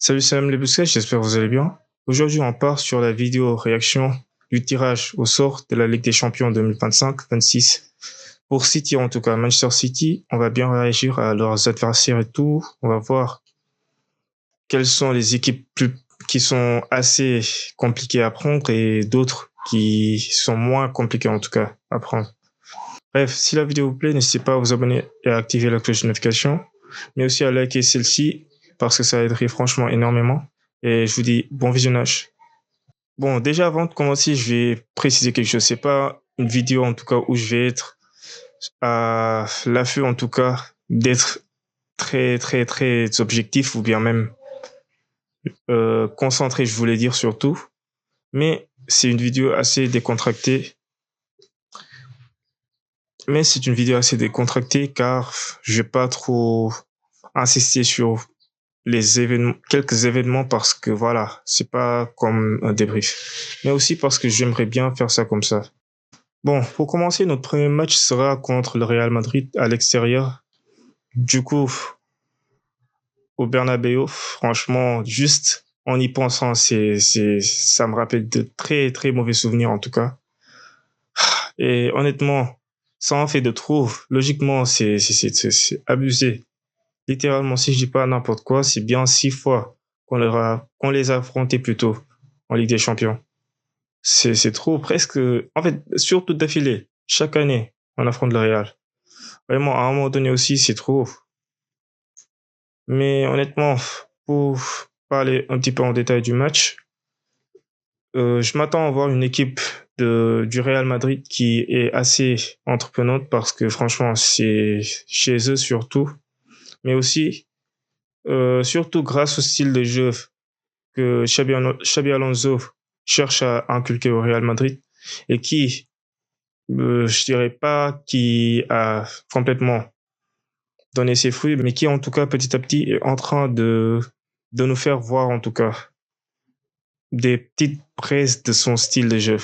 Salut Salam les Bousquets, j'espère que vous allez bien. Aujourd'hui, on part sur la vidéo réaction du tirage au sort de la Ligue des Champions 2025-26. Pour City, en tout cas, Manchester City, on va bien réagir à leurs adversaires et tout. On va voir quelles sont les équipes qui sont assez compliquées à prendre et d'autres qui sont moins compliquées en tout cas à prendre. Bref, si la vidéo vous plaît, n'hésitez pas à vous abonner et à activer la cloche de notification, mais aussi à liker celle-ci parce que ça aiderait franchement énormément. Et je vous dis bon visionnage. Bon, déjà avant de commencer, je vais préciser quelque chose. C'est pas une vidéo en tout cas où je vais être à l'affût en tout cas d'être très objectif ou bien même concentré, je voulais dire surtout. Mais c'est une vidéo assez décontractée. Mais c'est une vidéo assez décontractée car je vais pas trop insister sur les événements, quelques événements parce que voilà, c'est pas comme un débrief. Mais aussi parce que j'aimerais bien faire ça comme ça. Bon, pour commencer, notre premier match sera contre le Real Madrid à l'extérieur. Du coup, au Bernabéu, franchement, juste en y pensant, ça me rappelle de très mauvais souvenirs en tout cas. Et honnêtement, ça en fait de trop. Logiquement, c'est abusé. Littéralement, si je dis pas n'importe quoi, c'est bien 6 fois qu'on les a affrontés plus tôt en Ligue des Champions. C'est trop, presque, en fait, surtout d'affilée. Chaque année, on affronte le Real. Vraiment, à un moment donné aussi, c'est trop. Mais honnêtement, pour parler un petit peu en détail du match, je m'attends à voir une équipe du Real Madrid qui est assez entreprenante parce que franchement, c'est chez eux surtout, mais aussi surtout grâce au style de jeu que Xabi Alonso cherche à inculquer au Real Madrid et qui, je dirais pas qui a complètement donné ses fruits, mais qui en tout cas petit à petit est en train de nous faire voir en tout cas des petites presses de son style de jeu.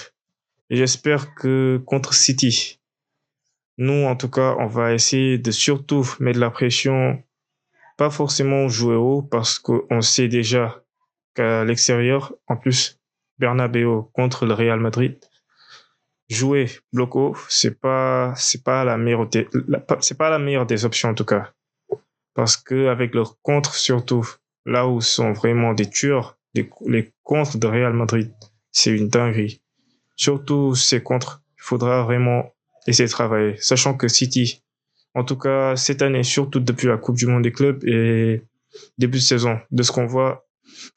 Et j'espère que contre City, nous en tout cas, on va essayer de surtout mettre la pression, pas forcément jouer haut parce qu'on sait déjà qu'à l'extérieur, en plus, Bernabéu contre le Real Madrid, jouer bloc haut, c'est pas la meilleure c'est pas la meilleure des options en tout cas. Parce que avec leur contre surtout, là où sont vraiment des tueurs, les contres de Real Madrid, c'est une dinguerie. Surtout ces contres, il faudra vraiment essayer de travailler. Sachant que City, en tout cas cette année, surtout depuis la Coupe du Monde des clubs et début de saison, de ce qu'on voit,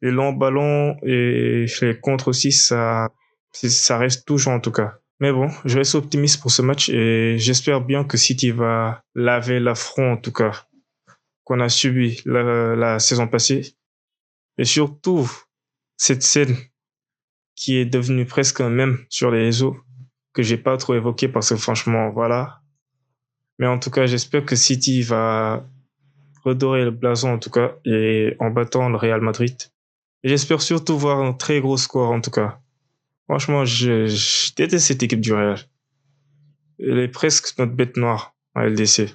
les longs ballons et les contres aussi, ça reste toujours en tout cas. Mais bon, je reste optimiste pour ce match et j'espère bien que City va laver l'affront en tout cas qu'on a subi la saison passée. Et surtout, cette scène qui est devenue presque un mème sur les réseaux que j'ai pas trop évoqué parce que franchement, voilà. Mais en tout cas, j'espère que City va redorer le blason en tout cas et en battant le Real Madrid. Et j'espère surtout voir un très gros score en tout cas. Franchement, je déteste cette équipe du Real. Elle est presque notre bête noire en LDC.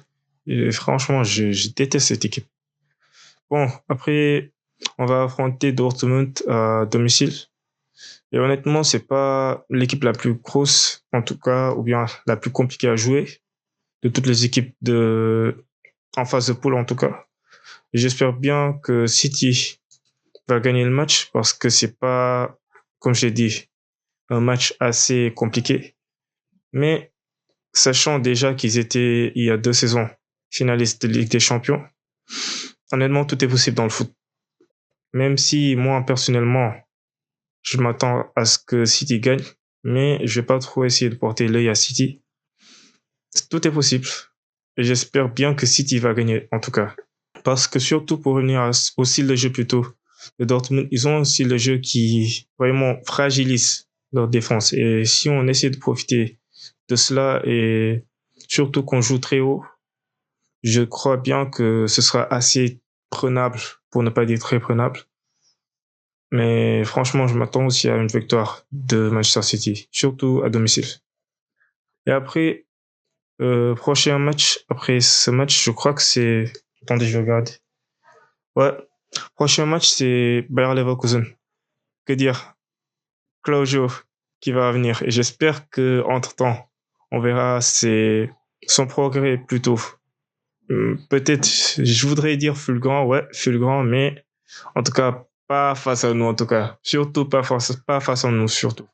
Et franchement, je déteste cette équipe. Bon, après, on va affronter Dortmund à domicile. Et honnêtement, c'est pas l'équipe la plus grosse, en tout cas, ou bien la plus compliquée à jouer de toutes les équipes en phase de poule, en tout cas. Et j'espère bien que City va gagner le match parce que c'est pas, comme j'ai dit, un match assez compliqué. Mais sachant déjà qu'ils étaient, il y a 2 saisons, finalistes de Ligue des Champions, honnêtement, tout est possible dans le foot. Même si moi, personnellement, je m'attends à ce que City gagne, mais je vais pas trop essayer de porter l'œil à City. Tout est possible. Et j'espère bien que City va gagner, en tout cas. Parce que surtout pour revenir au style de jeu plutôt de Dortmund, ils ont un style de jeu qui vraiment fragilise leur défense. Et si on essaie de profiter de cela et surtout qu'on joue très haut, je crois bien que ce sera assez prenable, pour ne pas dire très prenable. Mais franchement, je m'attends aussi à une victoire de Manchester City, surtout à domicile. Et après, prochain match, après ce match, je crois que c'est... Attendez, je regarde. Ouais, Prochain match, c'est Bayer Leverkusen. Que dire? Claudio qui va venir. Et j'espère que entre-temps, on verra son progrès plutôt. Peut-être, je voudrais dire fulgurant, ouais, fulgurant, mais en tout cas, pas face à nous, en tout cas. Surtout pas face à nous, surtout.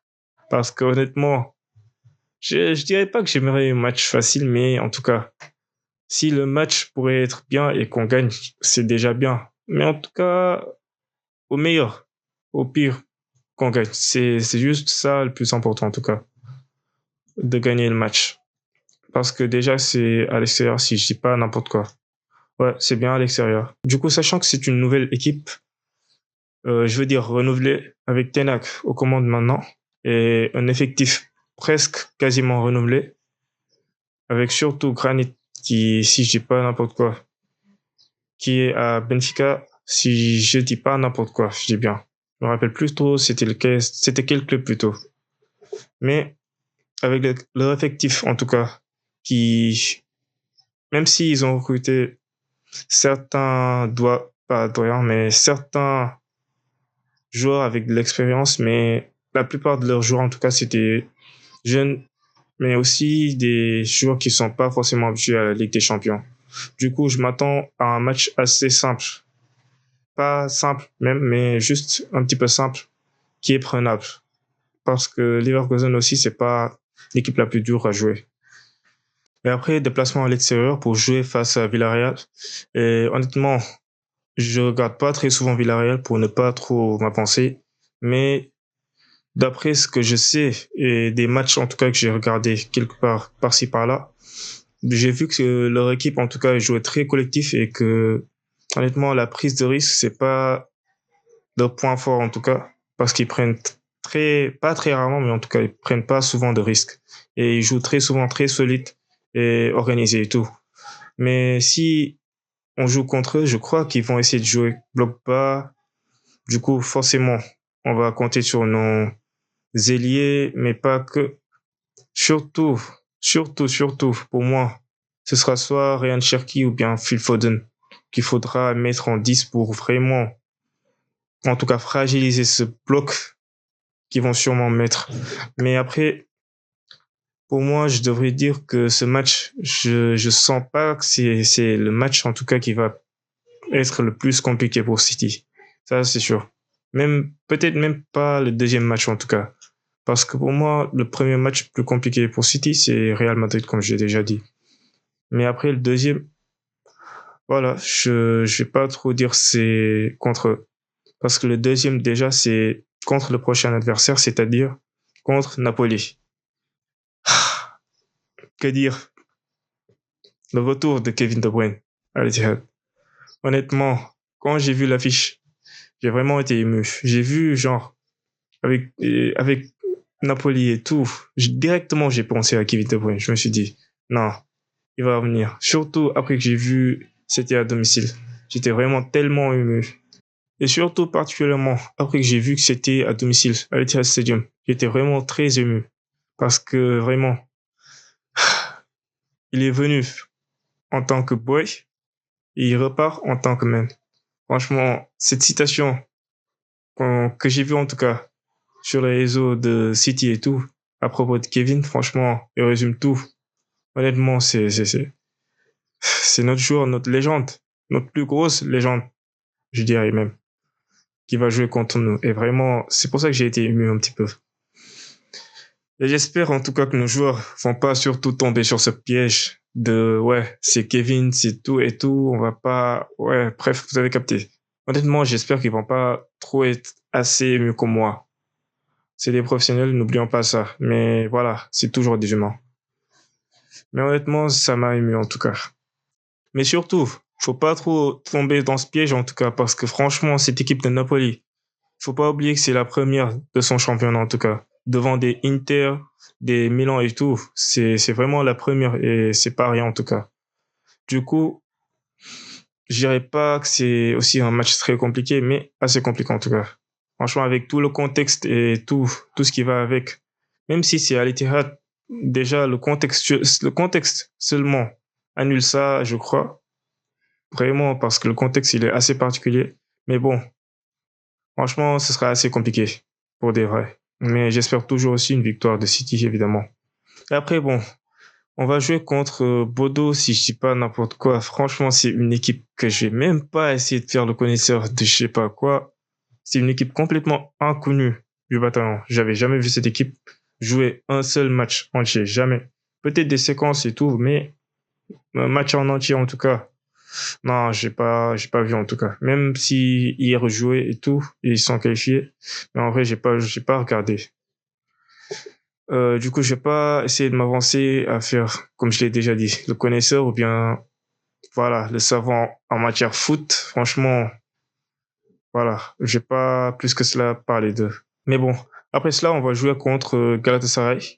Parce que honnêtement, je dirais pas que j'aimerais un match facile, mais en tout cas, si le match pourrait être bien et qu'on gagne, c'est déjà bien. Mais en tout cas, au meilleur, au pire, qu'on gagne. C'est juste ça le plus important, en tout cas, de gagner le match. Parce que déjà, c'est à l'extérieur, si je dis pas n'importe quoi. Ouais, c'est bien à l'extérieur. Du coup, sachant que c'est une nouvelle équipe, je veux dire renouvelée, avec Tenak aux commandes maintenant, et un effectif presque quasiment renouvelé, avec surtout Granit qui, si je dis pas n'importe quoi, qui est à Benfica, si je dis pas n'importe quoi, je dis bien. Je me rappelle plus trop, c'était quel club plutôt. Mais avec leur effectif en tout cas, qui, même s'ils ont recruté pas Dorian, mais certains joueurs avec de l'expérience, mais la plupart de leurs joueurs en tout cas c'était jeunes, mais aussi des joueurs qui sont pas forcément habitués à la Ligue des Champions. Du coup, je m'attends à un match assez simple. Pas simple même, mais juste un petit peu simple, qui est prenable. Parce que Leverkusen aussi, c'est pas l'équipe la plus dure à jouer. Mais après, déplacement à l'extérieur pour jouer face à Villarreal. Et honnêtement, je regarde pas très souvent Villarreal pour ne pas trop m'avancer. Mais d'après ce que je sais et des matchs en tout cas que j'ai regardé quelque part par-ci par-là, j'ai vu que leur équipe en tout cas jouait très collectif et que honnêtement la prise de risque c'est pas leur point fort en tout cas parce qu'ils prennent pas très rarement mais en tout cas ils prennent pas souvent de risques et ils jouent très souvent très solide et organisé et tout. Mais si on joue contre eux, je crois qu'ils vont essayer de jouer bloc bas. Du coup, forcément, on va compter sur nos ailiers, mais pas que. Surtout, surtout, pour moi, ce sera soit Ryan Cherki ou bien Phil Foden qu'il faudra mettre en 10 pour vraiment, en tout cas, fragiliser ce bloc qu'ils vont sûrement mettre. Mais après, pour moi, je devrais dire que ce match, je sens pas que c'est le match, en tout cas, qui va être le plus compliqué pour City. Ça, c'est sûr. Peut-être même pas le deuxième match, en tout cas. Parce que pour moi, le premier match plus compliqué pour City, c'est Real Madrid, comme j'ai déjà dit. Mais après, le deuxième, voilà, je vais pas trop dire c'est contre eux. Parce que le deuxième, déjà, c'est contre le prochain adversaire, c'est-à-dire contre Napoli. Que dire? Le retour de Kevin De Bruyne à l'Etihad. Honnêtement, quand j'ai vu l'affiche, j'ai vraiment été ému. J'ai vu, genre, avec Napoli et tout, directement, j'ai pensé à Kevin De Bruyne. Je me suis dit, non, il va revenir. Surtout après que j'ai vu, c'était à domicile. J'étais vraiment tellement ému. Et surtout, particulièrement, après que j'ai vu que c'était à domicile, à l'Etihad Stadium. J'étais vraiment très ému. Parce que vraiment, il est venu en tant que boy et il repart en tant que man. Franchement, cette citation que j'ai vue en tout cas sur les réseaux de City et tout, à propos de Kevin, franchement, il résume tout. Honnêtement, c'est notre joueur, notre légende, notre plus grosse légende, je dirais même, qui va jouer contre nous. Et vraiment, c'est pour ça que j'ai été ému un petit peu. Et j'espère en tout cas que nos joueurs vont pas surtout tomber sur ce piège de ouais, c'est Kevin, c'est tout et tout, on va pas ouais, bref, vous avez capté. Honnêtement, j'espère qu'ils vont pas trop être assez émus comme moi. C'est des professionnels, n'oublions pas ça. Mais voilà, c'est toujours des humains. Mais honnêtement, ça m'a ému en tout cas. Mais surtout, faut pas trop tomber dans ce piège en tout cas, parce que franchement, cette équipe de Napoli, faut pas oublier que c'est la première de son championnat en tout cas. Devant des Inter, des Milan et tout, c'est vraiment la première et c'est pas rien en tout cas. Du coup, je dirais pas que c'est aussi un match très compliqué, mais assez compliqué en tout cas. Franchement, avec tout le contexte et tout ce qui va avec, même si c'est à l'Etihad, déjà le contexte seulement annule ça, je crois, vraiment parce que le contexte il est assez particulier. Mais bon, franchement, ce sera assez compliqué pour des vrais. Mais j'espère toujours aussi une victoire de City, évidemment. Et après, bon, on va jouer contre Bodo, si je dis pas n'importe quoi. Franchement, c'est une équipe que je vais même pas essayer de faire le connaisseur de je sais pas quoi. C'est une équipe complètement inconnue du bataillon. J'avais jamais vu cette équipe jouer un seul match entier, jamais. Peut-être des séquences et tout, mais un match en entier en tout cas. Non, j'ai pas vu en tout cas. Même si hier jouaient et tout, et ils sont qualifiés, mais en vrai, j'ai pas regardé. Du coup, je vais pas essayer de m'avancer à faire, comme je l'ai déjà dit, le connaisseur ou bien, voilà, le savant en matière foot. Franchement, voilà, j'ai pas plus que cela parler d'eux. Mais bon, après cela, on va jouer contre Galatasaray.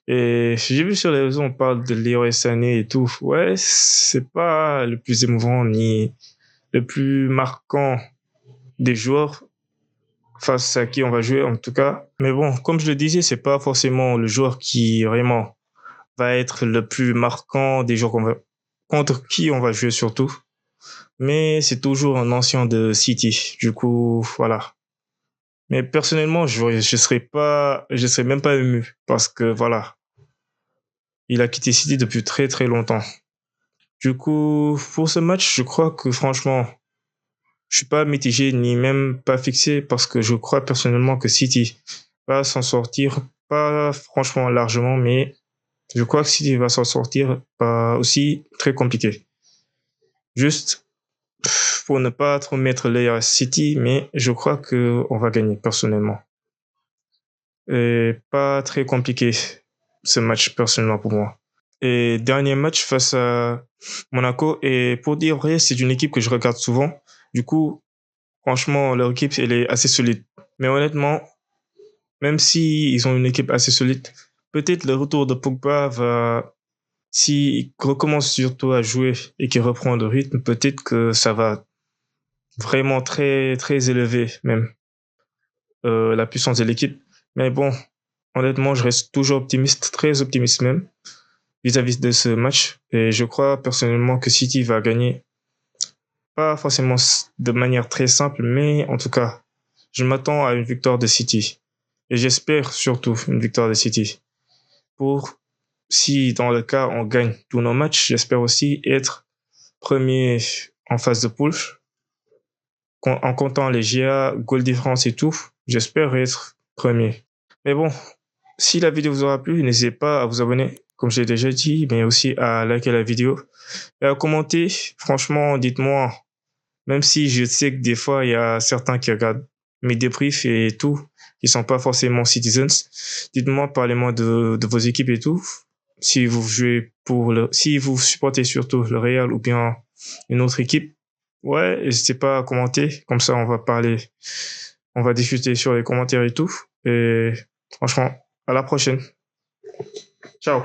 Et j'ai vu sur les réseaux, on parle de Léo Sané et tout. Ouais, c'est pas le plus émouvant ni le plus marquant des joueurs face à qui on va jouer en tout cas. Mais bon, comme je le disais, c'est pas forcément le joueur qui vraiment va être le plus marquant des joueurs contre qui on va jouer surtout. Mais c'est toujours un ancien de City. Du coup, voilà. Mais personnellement, je serais même pas ému parce que voilà, il a quitté City depuis très très longtemps. Du coup, pour ce match, je crois que franchement, je suis pas mitigé ni même pas fixé parce que je crois personnellement que City va s'en sortir, pas franchement largement, mais je crois que City va s'en sortir pas aussi très compliqué. Juste pour ne pas trop mettre l'œil à City, mais je crois que on va gagner personnellement. Et pas très compliqué ce match personnellement pour moi. Et dernier match face à Monaco. Et pour dire vrai, c'est une équipe que je regarde souvent. Du coup, franchement, leur équipe, elle est assez solide. Mais honnêtement, même si ils ont une équipe assez solide, peut-être le retour de Pogba va, s'il recommence surtout à jouer et qu'il reprend le rythme, peut-être que ça va vraiment très, très élever même la puissance de l'équipe. Mais bon, honnêtement, je reste toujours optimiste, très optimiste même, vis-à-vis de ce match. Et je crois personnellement que City va gagner. Pas forcément de manière très simple, mais en tout cas, je m'attends à une victoire de City. Et j'espère surtout une victoire de City. Pour, si dans le cas on gagne tous nos matchs, j'espère aussi être premier en phase de poule. En comptant les GA, goal difference et tout, j'espère être premier. Mais bon, si la vidéo vous aura plu, n'hésitez pas à vous abonner, comme j'ai déjà dit, mais aussi à liker la vidéo et à commenter. Franchement, dites-moi, même si je sais que des fois, il y a certains qui regardent mes débriefs et tout, qui sont pas forcément citizens, dites-moi, parlez-moi de vos équipes et tout. Si vous jouez si vous supportez surtout le Real ou bien une autre équipe, ouais, n'hésitez pas à commenter. Comme ça, on va discuter sur les commentaires et tout. Et franchement, à la prochaine. Ciao.